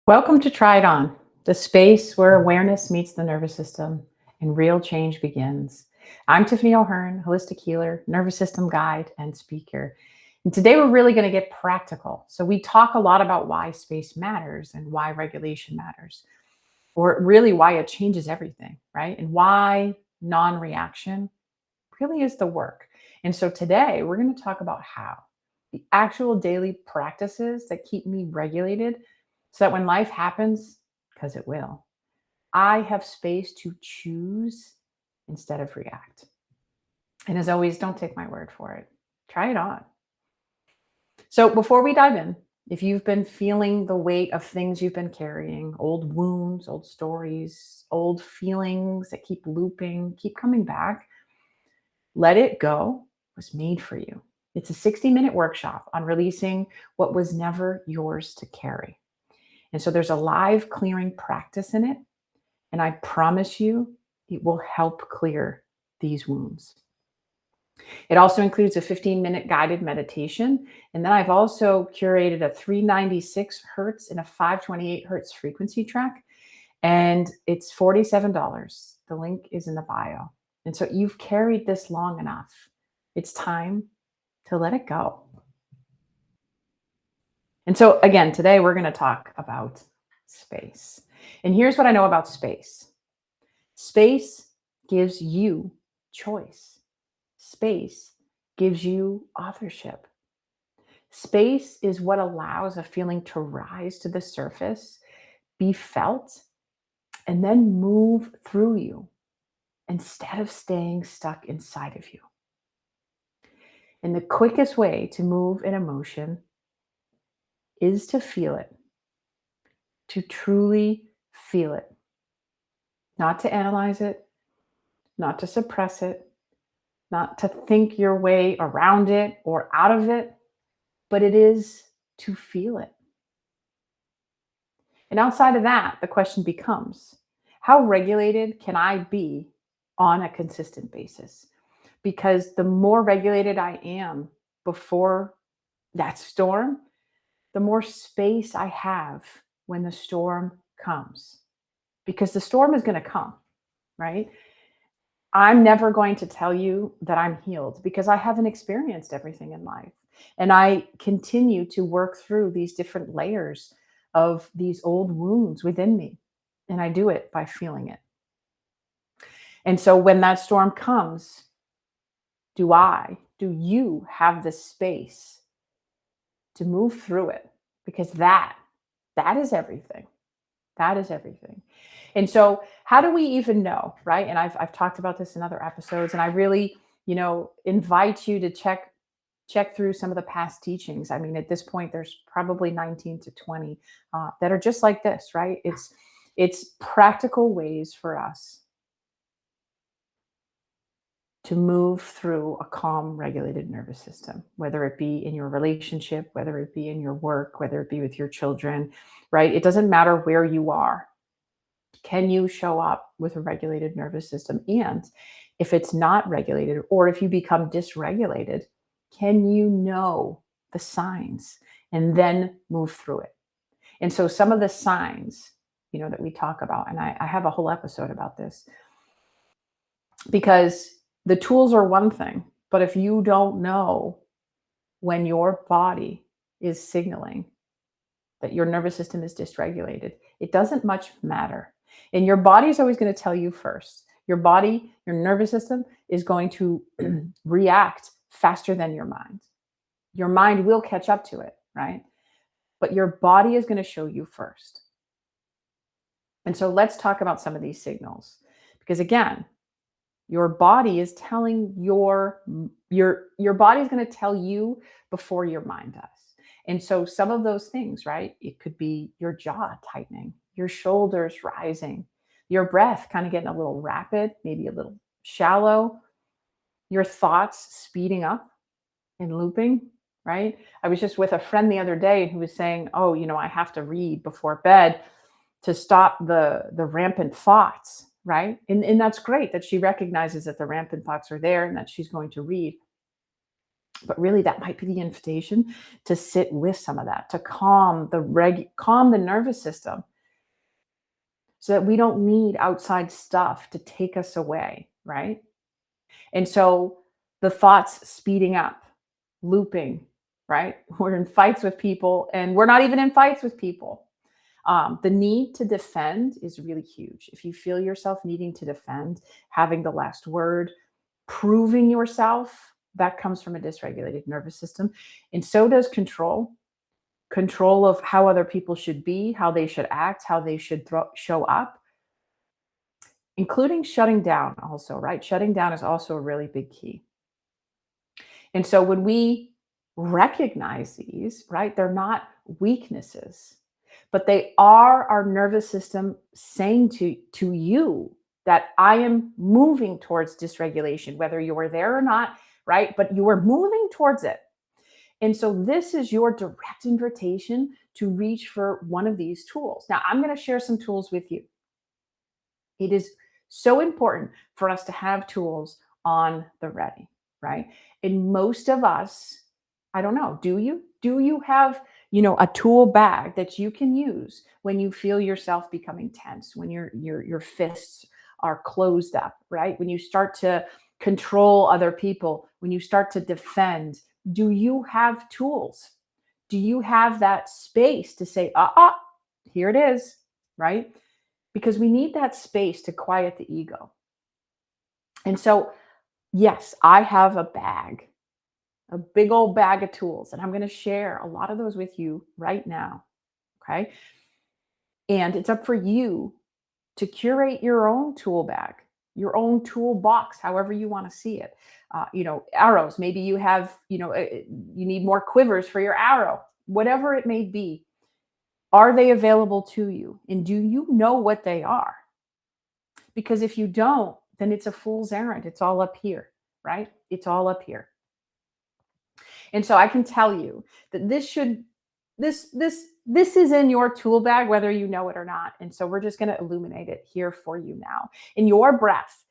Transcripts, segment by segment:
Welcome to Try It On, the space where awareness meets the nervous system and real change begins. I'm Tiffany O'Harn, holistic healer, nervous system guide, and speaker. And today we're really going to get practical. So we talk a lot about why space matters and why regulation matters, or really why it changes everything, right? And why non-reaction really is the work. And so today we're going to talk about how the actual daily practices that keep me regulated so that when life happens, because it will, I have space to choose instead of react. And as always, don't take my word for it. Try it on. So before we dive in, if you've been feeling the weight of things you've been carrying, old wounds, old stories, old feelings that keep looping, keep coming back, Let It Go was made for you. It's a 60-minute workshop on releasing what was never yours to carry. And so there's a live clearing practice in it. And I promise you, it will help clear these wounds. It also includes a 15-minute guided meditation. And then I've also curated a 396 hertz and a 528 hertz frequency track. And it's $47. The link is in the bio. And so you've carried this long enough. It's time to let it go. And so again, today we're going to talk about space. And here's what I know about space. Space gives you choice. Space gives you authorship. Space is what allows a feeling to rise to the surface, be felt, and then move through you instead of staying stuck inside of you. And the quickest way to move an emotion is to feel it, to truly feel it, not to analyze it, not to suppress it, not to think your way around it or out of it, but it is to feel it. And outside of that, the question becomes, how regulated can I be on a consistent basis? Because the more regulated I am before that storm, the more space I have when the storm comes. Because the storm is going to come, right? I'm never going to tell you that I'm healed because I haven't experienced everything in life. And I continue to work through these different layers of these old wounds within me. And I do it by feeling it. And so when that storm comes, do you have the space to move through it? Because that is everything. That is everything. And so how do we even know, right? And I've talked about this in other episodes, and I really, invite you to check through some of the past teachings. I mean, at this point, there's probably 19 to 20 that are just like this, right? It's practical ways for us to move through a calm, regulated nervous system, whether it be in your relationship, whether it be in your work, whether it be with your children, right? It doesn't matter where you are. Can you show up with a regulated nervous system? And if it's not regulated, or if you become dysregulated, can you know the signs and then move through it? And so some of the signs, that we talk about, and I have a whole episode about this, because the tools are one thing, but if you don't know when your body is signaling that your nervous system is dysregulated, it doesn't much matter. And your body is always going to tell you first. Your body, your nervous system is going to react faster than your mind. Your mind will catch up to it, right? But your body is going to show you first. And so let's talk about some of these signals. Because again, your body is telling your body is going to tell you before your mind does. And so some of those things, right? It could be your jaw tightening, your shoulders rising, your breath kind of getting a little rapid, maybe a little shallow, your thoughts speeding up and looping, right? I was just with a friend the other day who was saying, oh, I have to read before bed to stop the rampant thoughts, right? And that's great that she recognizes that the rampant thoughts are there and that she's going to read. But really, that might be the invitation to sit with some of that, to calm the nervous system so that we don't need outside stuff to take us away, right? And so the thoughts speeding up, looping, right? We're in fights with people and we're not even in fights with people. The need to defend is really huge. If you feel yourself needing to defend, having the last word, proving yourself, that comes from a dysregulated nervous system. And so does control of how other people should be, how they should act, how they should show up, including shutting down also, right? Shutting down is also a really big key. And so when we recognize these, right, they're not weaknesses, but they are our nervous system saying to you that I am moving towards dysregulation, whether you are there or not, right? But you are moving towards it. And so this is your direct invitation to reach for one of these tools. Now, I'm going to share some tools with you. It is so important for us to have tools on the ready, right? And most of us, I don't know, do you? Do you have, a tool bag that you can use when you feel yourself becoming tense, when your fists are closed up, right? When you start to control other people, when you start to defend, do you have tools? Do you have that space to say, here it is, right? Because we need that space to quiet the ego. And so, yes, I have a bag, a big old bag of tools, and I'm going to share a lot of those with you right now. Okay. And it's up for you to curate your own tool bag, your own toolbox, however you want to see it. Arrows, maybe you have, you need more quivers for your arrow, whatever it may be. Are they available to you? And do you know what they are? Because if you don't, then it's a fool's errand. It's all up here, right? It's all up here. And so I can tell you that this is in your tool bag, whether you know it or not. And so we're just going to illuminate it here for you now. In your breath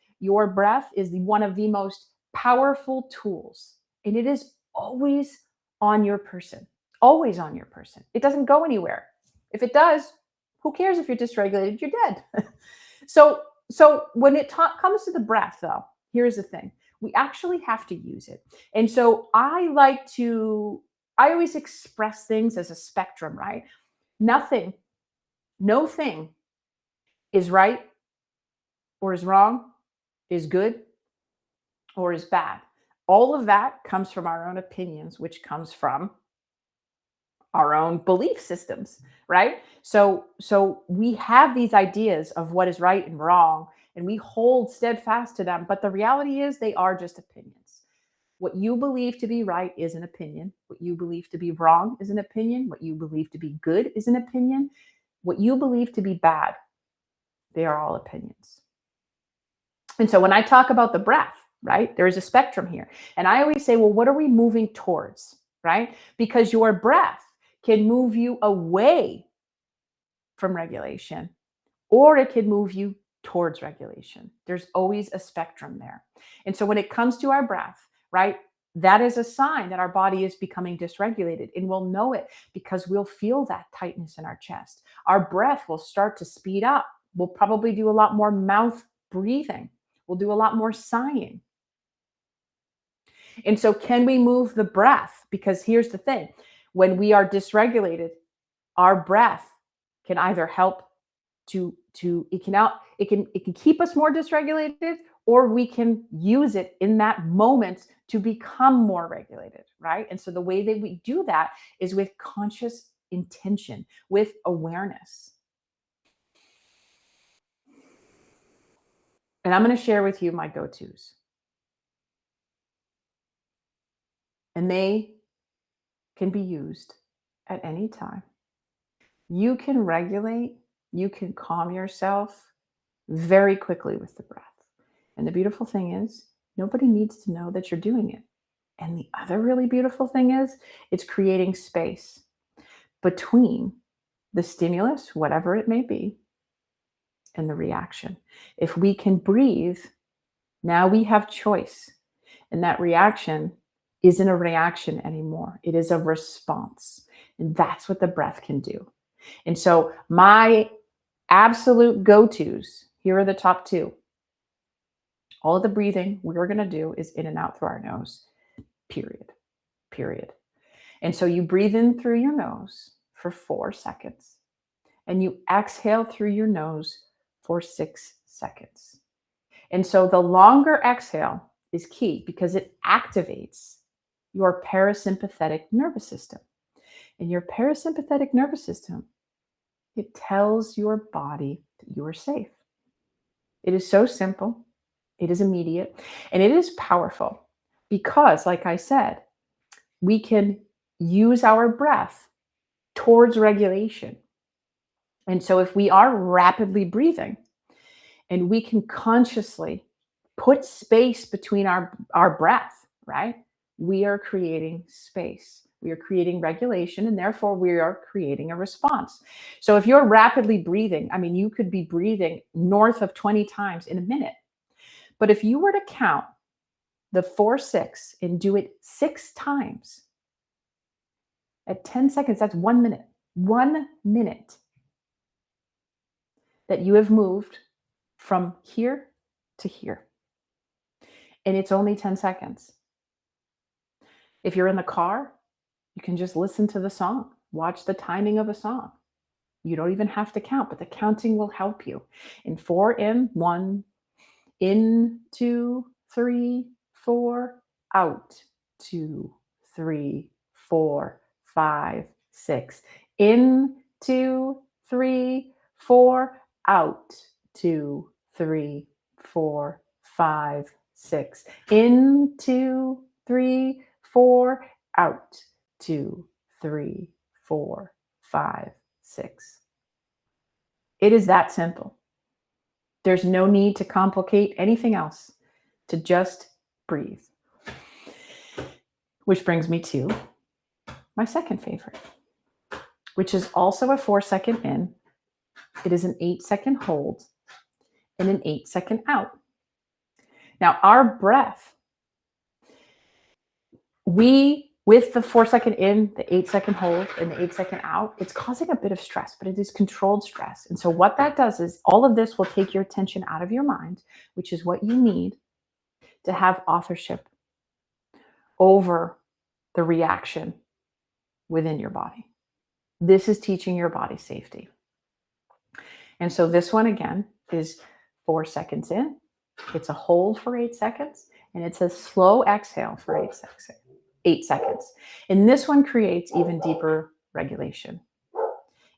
is one of the most powerful tools. And it is always on your person, always on your person. It doesn't go anywhere. If it does, who cares if you're dysregulated? You're dead. So when it comes to the breath, though, here's the thing. We actually have to use it. And so I always express things as a spectrum, right? No thing is right or is wrong, is good or is bad. All of that comes from our own opinions, which comes from our own belief systems, right? So we have these ideas of what is right and wrong, and we hold steadfast to them. But the reality is they are just opinions. What you believe to be right is an opinion. What you believe to be wrong is an opinion. What you believe to be good is an opinion. What you believe to be bad, they are all opinions. And so when I talk about the breath, right, there is a spectrum here. And I always say, well, what are we moving towards, right? Because your breath can move you away from regulation, or it can move you towards regulation. There's always a spectrum there. And so when it comes to our breath, right, that is a sign that our body is becoming dysregulated. And we'll know it because we'll feel that tightness in our chest. Our breath will start to speed up. We'll probably do a lot more mouth breathing. We'll do a lot more sighing. And so can we move the breath? Because here's the thing. When we are dysregulated, our breath can either help it can keep us more dysregulated, or we can use it in that moment to become more regulated, right? And so the way that we do that is with conscious intention, with awareness. And I'm going to share with you my go-tos. And they can be used at any time. You can regulate, you can calm yourself very quickly with the breath. And the beautiful thing is, nobody needs to know that you're doing it. And the other really beautiful thing is, it's creating space between the stimulus, whatever it may be, and the reaction. If we can breathe, now we have choice. And that reaction isn't a reaction anymore. It is a response. And that's what the breath can do. And so my absolute go-tos, here are the top two. All of the breathing we're going to do is in and out through our nose, period, period. And so you breathe in through your nose for 4 seconds and you exhale through your nose for 6 seconds. And so the longer exhale is key because it activates your parasympathetic nervous system. And your parasympathetic nervous system, it tells your body that you are safe. It is so simple, it is immediate, and it is powerful because, like I said, we can use our breath towards regulation. And so if we are rapidly breathing and we can consciously put space between our breath, right? We are creating space. We are creating regulation, and therefore we are creating a response. So if you're rapidly breathing, I mean, you could be breathing north of 20 times in a minute. But if you were to count the 4-6 and do it 6 times at 10 seconds, that's 1 minute. 1 minute that you have moved from here to here. And it's only 10 seconds. If you're in the car, you can just listen to the song, watch the timing of a song. You don't even have to count, but the counting will help you. In 4 in, 1, in, 2, 3, 4, out, 2, 3, 4, 5, 6. In, 2, 3, 4, out, 2, 3, 4, 5, 6. In, 2, 3, 4, out, 2, 3, 4, 5, 6. It is that simple. There's no need to complicate anything else, to just breathe. Which brings me to my second favorite, which is also a 4-second in. It is an 8-second hold and an 8-second out. Now, our breath, with the 4-second in, the 8-second hold, and the 8-second out, it's causing a bit of stress, but it is controlled stress. And so what that does is all of this will take your attention out of your mind, which is what you need to have authorship over the reaction within your body. This is teaching your body safety. And so this one, again, is 4 seconds in. It's a hold for 8 seconds, and it's a slow exhale for 8 seconds. And this one creates even deeper regulation.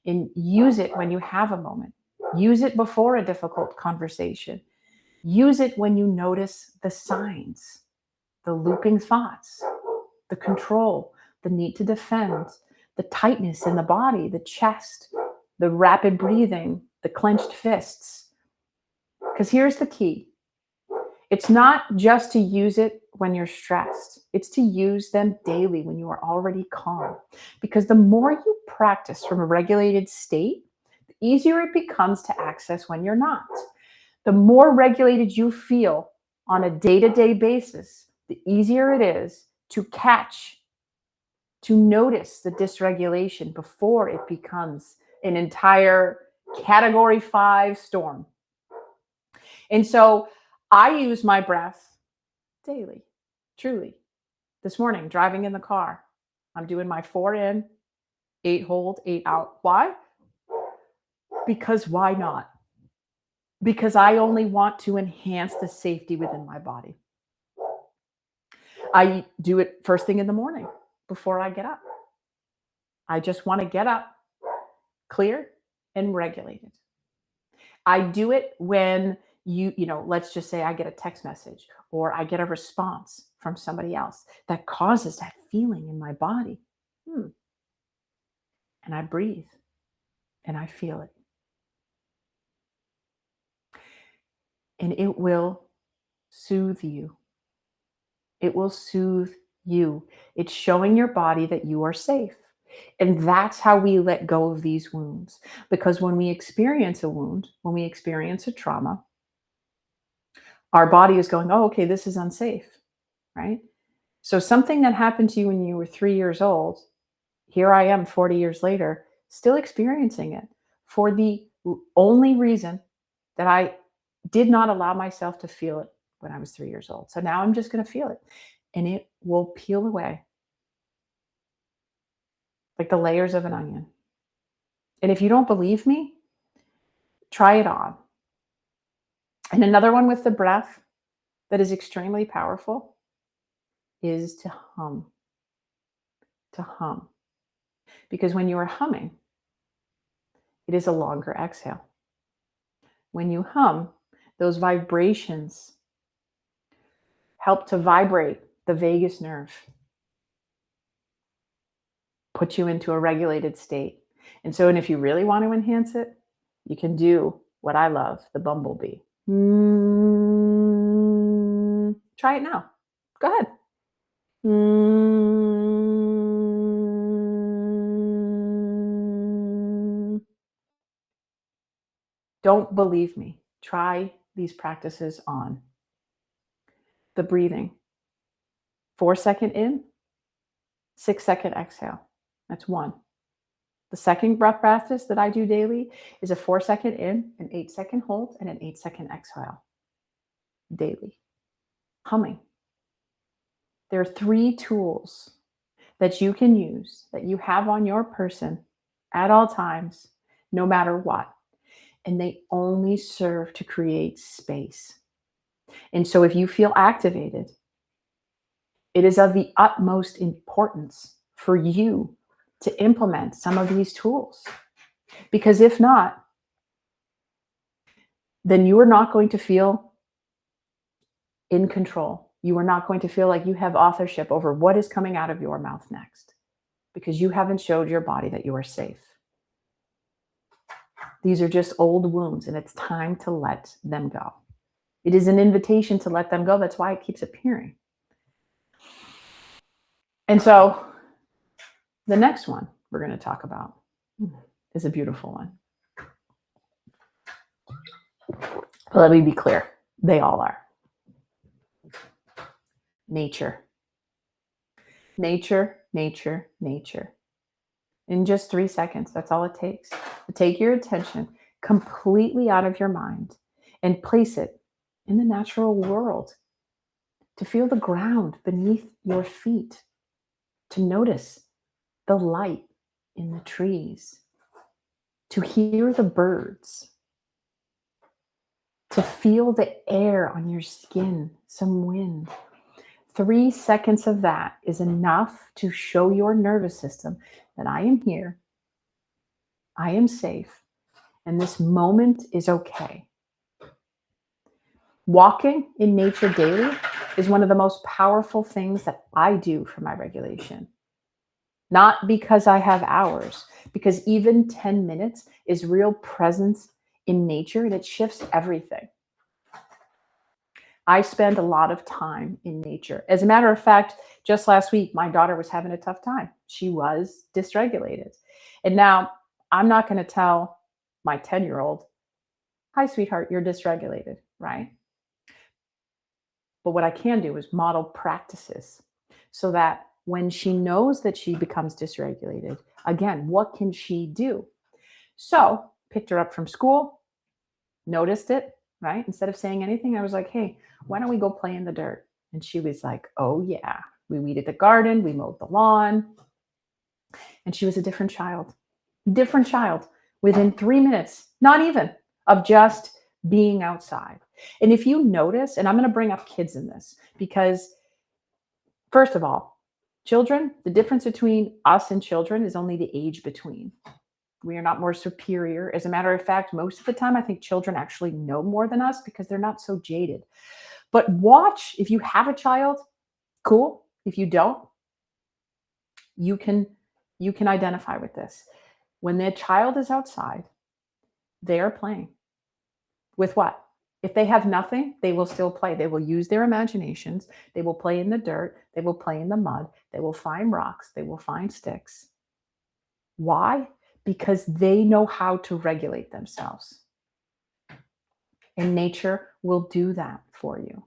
And use it when you have a moment. Use it before a difficult conversation. Use it when you notice the signs, the looping thoughts, the control, the need to defend, the tightness in the body, the chest, the rapid breathing, the clenched fists. Because here's the key. It's not just to use it when you're stressed. It's to use them daily when you are already calm. Because the more you practice from a regulated state, the easier it becomes to access when you're not. The more regulated you feel on a day-to-day basis, the easier it is to catch, to notice the dysregulation before it becomes an entire category 5 storm. And so I use my breath daily, truly. This morning, driving in the car, I'm doing my 4 in, 8 hold, 8 out. Why? Because why not? Because I only want to enhance the safety within my body. I do it first thing in the morning before I get up. I just want to get up, clear and regulated. I do it when let's just say I get a text message or I get a response from somebody else that causes that feeling in my body. And I breathe and I feel it. And it will soothe you. It will soothe you. It's showing your body that you are safe. And that's how we let go of these wounds. Because when we experience a wound, when we experience a trauma, our body is going, oh, okay, this is unsafe, right? So something that happened to you when you were 3 years old, here I am 40 years later, still experiencing it for the only reason that I did not allow myself to feel it when I was 3 years old. So now I'm just going to feel it and it will peel away like the layers of an onion. And if you don't believe me, try it on. And another one with the breath that is extremely powerful is to hum. To hum. Because when you are humming, it is a longer exhale. When you hum, those vibrations help to vibrate the vagus nerve, put you into a regulated state. And if you really want to enhance it, you can do what I love, the bumblebee. Try it now. Go ahead. Don't believe me. Try these practices on. The breathing. 4-second in, 6-second exhale. That's one. The second breath practice that I do daily is a 4-second in, an 8-second hold, and an 8-second exhale. Daily. Humming. There are 3 tools that you can use, that you have on your person at all times, no matter what. And they only serve to create space. And so if you feel activated, it is of the utmost importance for you to implement some of these tools. Because if not, then you are not going to feel in control. You are not going to feel like you have authorship over what is coming out of your mouth next, because you haven't showed your body that you are safe. These are just old wounds, and it's time to let them go. It is an invitation to let them go. That's why it keeps appearing. And so the next one we're going to talk about is a beautiful one. But let me be clear. They all are. Nature. Nature, nature, nature. In just 3 seconds, that's all it takes to take your attention completely out of your mind and place it in the natural world, to feel the ground beneath your feet, to notice the light in the trees, to hear the birds, to feel the air on your skin, some wind. 3 seconds of that is enough to show your nervous system that I am here, I am safe, and this moment is okay. Walking in nature daily is one of the most powerful things that I do for my regulation. Not because I have hours, because even 10 minutes is real presence in nature, and it shifts everything. I spend a lot of time in nature. As a matter of fact, just last week, my daughter was having a tough time. She was dysregulated. And now I'm not going to tell my 10-year-old, hi, sweetheart, you're dysregulated, right? But what I can do is model practices so that when she knows that she becomes dysregulated, again, what can she do? So picked her up from school, noticed it, right? Instead of saying anything, I was like, hey, why don't we go play in the dirt? And she was like, oh yeah. We weeded the garden, we mowed the lawn. And she was a different child within 3 minutes, not even, of just being outside. And if you notice, and I'm going to bring up kids in this, because first of all, children, the difference between us and children is only the age between. We are not more superior. As a matter of fact, most of the time, I think children actually know more than us because they're not so jaded. But watch, if you have a child, cool. If you don't, you can identify with this. When the child is outside, they are playing. With what? If they have nothing, they will still play. They will use their imaginations. They will play in the dirt. They will play in the mud. They will find rocks. They will find sticks. Why? Because they know how to regulate themselves. And nature will do that for you.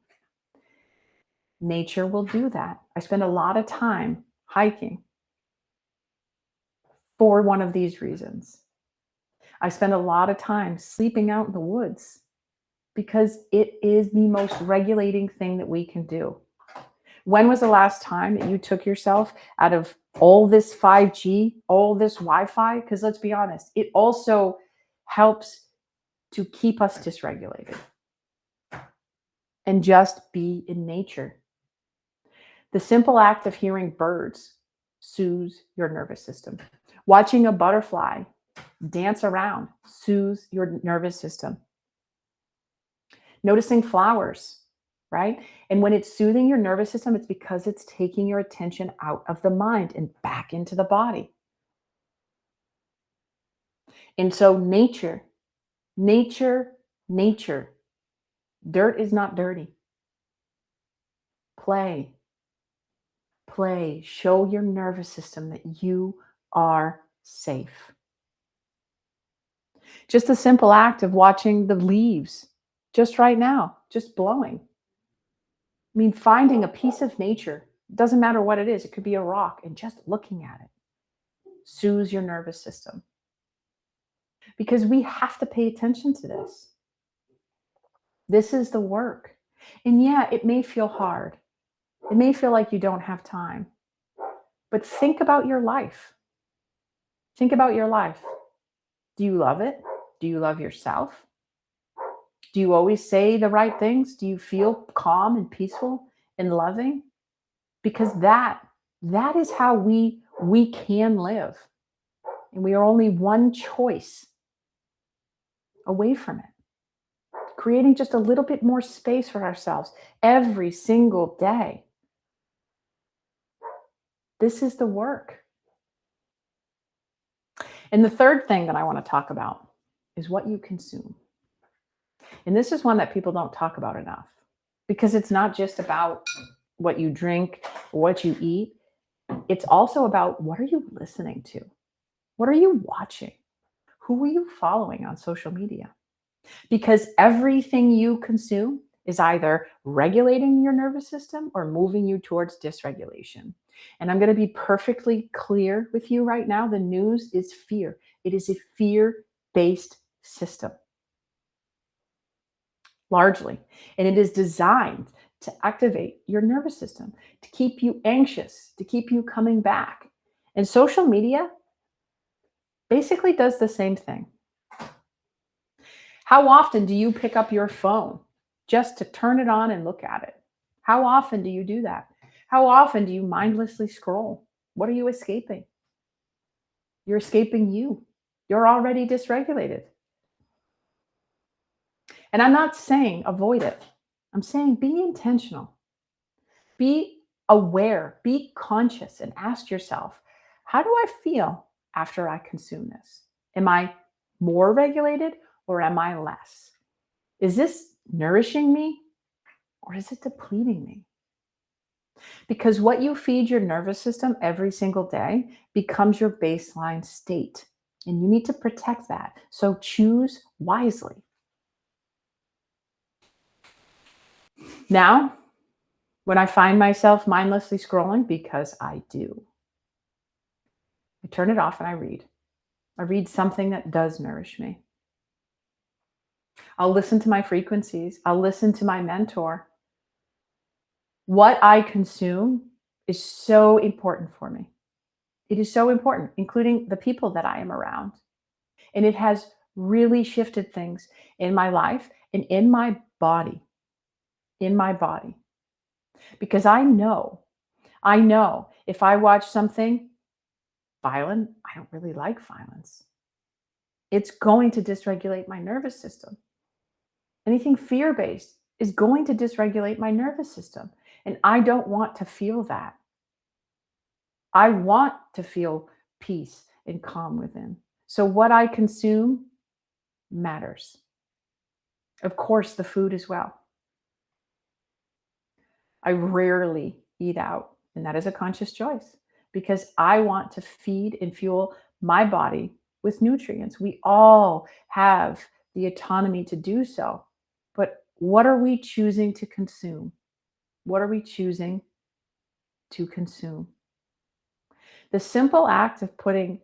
Nature will do that. I spend a lot of time hiking for one of these reasons. I spend a lot of time sleeping out in the woods because it is the most regulating thing that we can do. When was the last time that you took yourself out of all this 5G, all this Wi-Fi? Because let's be honest, it also helps to keep us dysregulated and just be in nature. The simple act of hearing birds soothes your nervous system. Watching a butterfly dance around soothes your nervous system. Noticing flowers, right? And when it's soothing your nervous system, it's because it's taking your attention out of the mind and back into the body. And so nature, nature. Dirt is not dirty. Play, play. Show your nervous system that you are safe. Just the simple act of watching the leaves just right now, just blowing. I mean, finding a piece of nature, doesn't matter what it is, it could be a rock, and just looking at it soothes your nervous system. Because we have to pay attention to this. This is the work. And yeah, it may feel hard. It may feel like you don't have time. But think about your life. Think about your life. Do you love it? Do you love yourself? Do you always say the right things? Do you feel calm and peaceful and loving? Because that is how we can live. And we are only one choice away from it. Creating just a little bit more space for ourselves every single day. This is the work. And the third thing that I want to talk about is what you consume. And this is one that people don't talk about enough because it's not just about what you drink or what you eat. It's also about what are you listening to? What are you watching? Who are you following on social media? Because everything you consume is either regulating your nervous system or moving you towards dysregulation. And I'm going to be perfectly clear with you right now. The news is fear. It is a fear-based system, largely. And it is designed to activate your nervous system, to keep you anxious, to keep you coming back. And social media basically does the same thing. How often do you pick up your phone just to turn it on and look at it? How often do you do that? How often do you mindlessly scroll? What are you escaping? You're escaping you. You're already dysregulated. And I'm not saying avoid it. I'm saying be intentional. Be aware, be conscious, and ask yourself, how do I feel after I consume this? Am I more regulated or am I less? Is this nourishing me or is it depleting me? Because what you feed your nervous system every single day becomes your baseline state. And you need to protect that. So choose wisely. Now, when I find myself mindlessly scrolling, because I do, I turn it off and I read. I read something that does nourish me. I'll listen to my frequencies. I'll listen to my mentor. What I consume is so important for me. It is so important, including the people that I am around. And it has really shifted things in my life and in my body. In my body. Because I know if I watch something violent, I don't really like violence. It's going to dysregulate my nervous system. Anything fear-based is going to dysregulate my nervous system. And I don't want to feel that. I want to feel peace and calm within. So what I consume matters. Of course, the food as well. I rarely eat out, and that is a conscious choice because I want to feed and fuel my body with nutrients. We all have the autonomy to do so. But what are we choosing to consume? What are we choosing to consume? The simple act of putting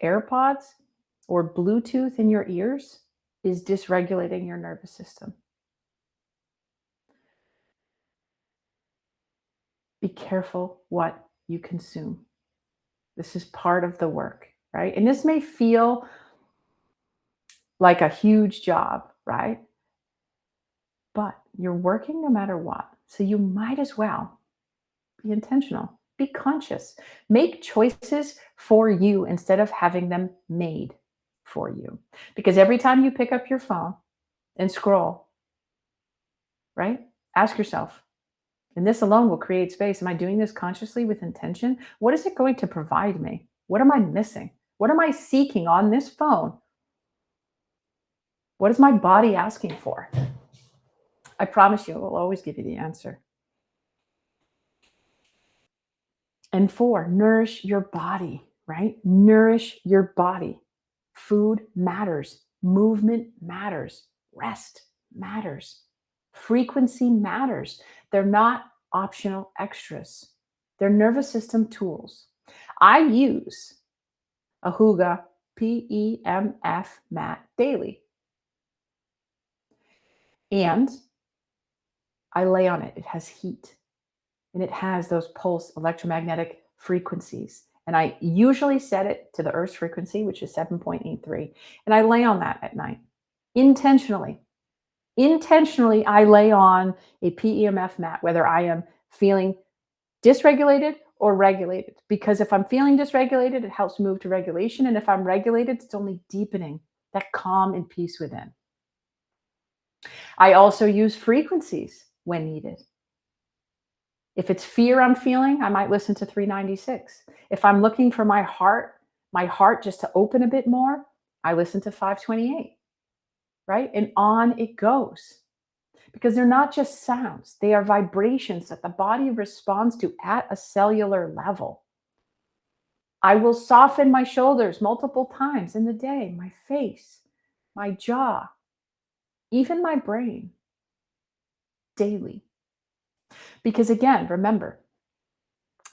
AirPods or Bluetooth in your ears is dysregulating your nervous system. Be careful what you consume. This is part of the work, right? And this may feel like a huge job, right? But you're working no matter what. So you might as well be intentional, be conscious, make choices for you instead of having them made for you. Because every time you pick up your phone and scroll, right? Ask yourself, and this alone will create space. Am I doing this consciously with intention? What is it going to provide me? What am I missing? What am I seeking on this phone? What is my body asking for? I promise you, it will always give you the answer. And four, nourish your body, right? Nourish your body. Food matters. Movement matters. Rest matters. Frequency matters. They're not optional extras. They're nervous system tools. I use a Huga PEMF mat daily. And I lay on it. It has heat and it has those pulse electromagnetic frequencies. And I usually set it to the Earth's frequency, which is 7.83. And I lay on that at night intentionally. Intentionally, I lay on a PEMF mat, whether I am feeling dysregulated or regulated. Because if I'm feeling dysregulated, it helps move to regulation. And if I'm regulated, it's only deepening that calm and peace within. I also use frequencies when needed. If it's fear I'm feeling, I might listen to 396. If I'm looking for my heart just to open a bit more, I listen to 528, right? And on it goes. Because they're not just sounds, they are vibrations that the body responds to at a cellular level. I will soften my shoulders multiple times in the day, my face, my jaw, even my brain, daily. Because again, remember,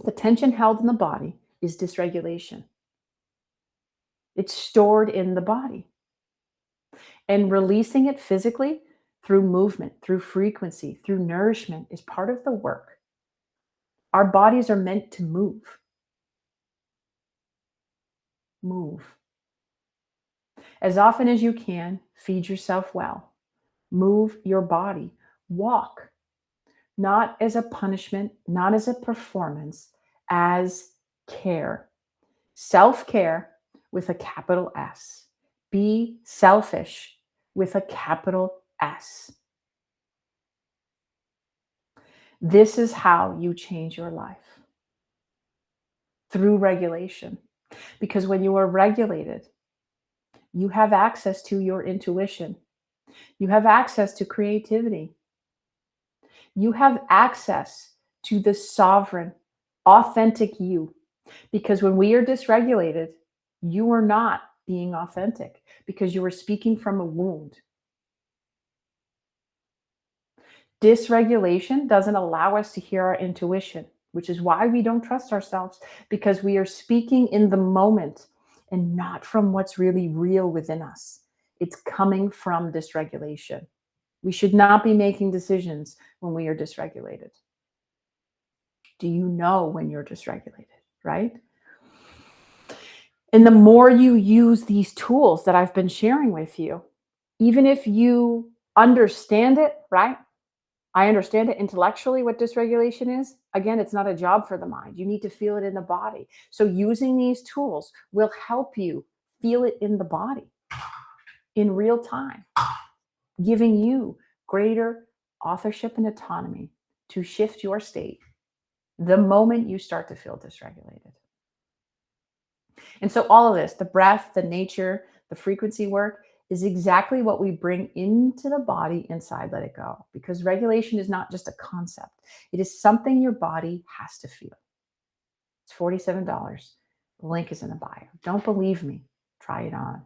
the tension held in the body is dysregulation. It's stored in the body. And releasing it physically through movement, through frequency, through nourishment is part of the work. Our bodies are meant to move. Move. As often as you can, feed yourself well. Move your body. Walk. Not as a punishment, not as a performance, as care. Self-care with a capital S. Be selfish with a capital S. This is how you change your life. Through regulation. Because when you are regulated, you have access to your intuition. You have access to creativity. You have access to the sovereign, authentic you. Because when we are dysregulated, you are not being authentic because you are speaking from a wound. Dysregulation doesn't allow us to hear our intuition, which is why we don't trust ourselves, because we are speaking in the moment and not from what's really real within us. It's coming from dysregulation. We should not be making decisions when we are dysregulated. Do you know when you're dysregulated, right? And the more you use these tools that I've been sharing with you, even if you understand it, right? I understand it intellectually what dysregulation is. Again, it's not a job for the mind. You need to feel it in the body. So using these tools will help you feel it in the body in real time, giving you greater authorship and autonomy to shift your state the moment you start to feel dysregulated. And so all of this, the breath, the nature, the frequency work, is exactly what we bring into the body inside Let It Go. Because regulation is not just a concept. It is something your body has to feel. It's $47. The link is in the bio. Don't believe me? Try it on.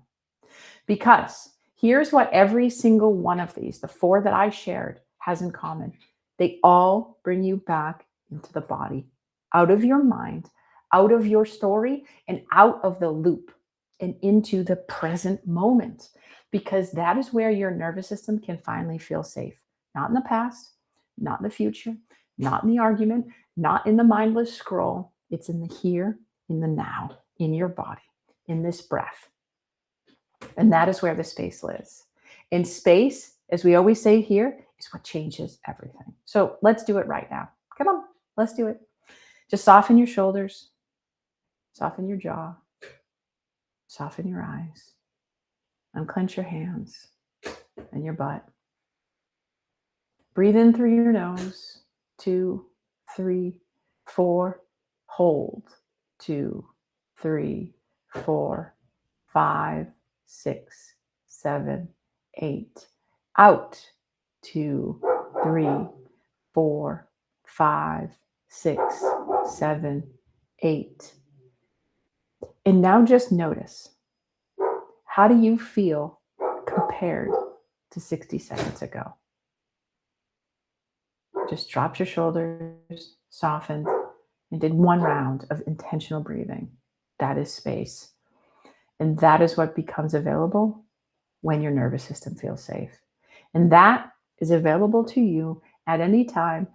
Because here's what every single one of these, the four that I shared, has in common. They all bring you back into the body, out of your mind, out of your story, and out of the loop and into the present moment, because that is where your nervous system can finally feel safe. Not in the past, not in the future, not in the argument, not in the mindless scroll. It's in the here, in the now, in your body, in this breath. And that is where the space lives. And space, as we always say here, is what changes everything. So let's do it right now. Come on, let's do it. Just soften your shoulders, soften your jaw, soften your eyes, unclench your hands and your butt. Breathe in through your nose. 2, 3, 4. Hold. 2, 3, 4, 5, 6, 7, 8. Out. 2, 3, 4, 5, 6, 7, 8. And now just notice, how do you feel compared to 60 seconds ago? Just dropped your shoulders, softened, and did one round of intentional breathing. That is space. And that is what becomes available when your nervous system feels safe. And that is available to you at any time,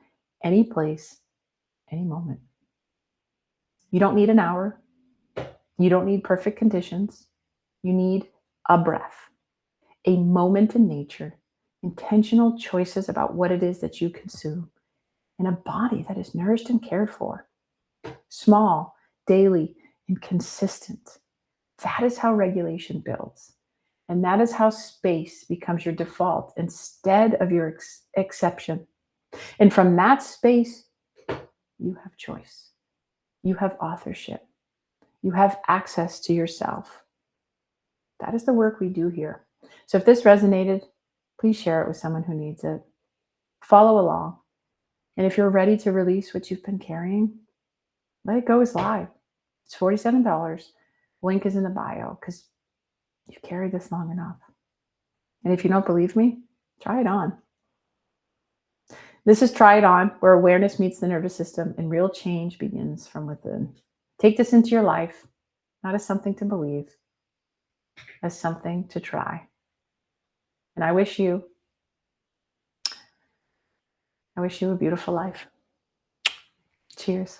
any place, any moment. You don't need an hour. You don't need perfect conditions. You need a breath, a moment in nature, intentional choices about what it is that you consume, and a body that is nourished and cared for. Small, daily, and consistent. That is how regulation builds. And that is how space becomes your default instead of your exception. And from that space, you have choice. You have authorship. You have access to yourself. That is the work we do here. So if this resonated, please share it with someone who needs it. Follow along. And if you're ready to release what you've been carrying, Let It Go is live. It's $47. Link is in the bio because you've carried this long enough. And if you don't believe me, try it on. This is Try It On, where awareness meets the nervous system and real change begins from within. Take this into your life, not as something to believe, as something to try. And I wish you a beautiful life. Cheers.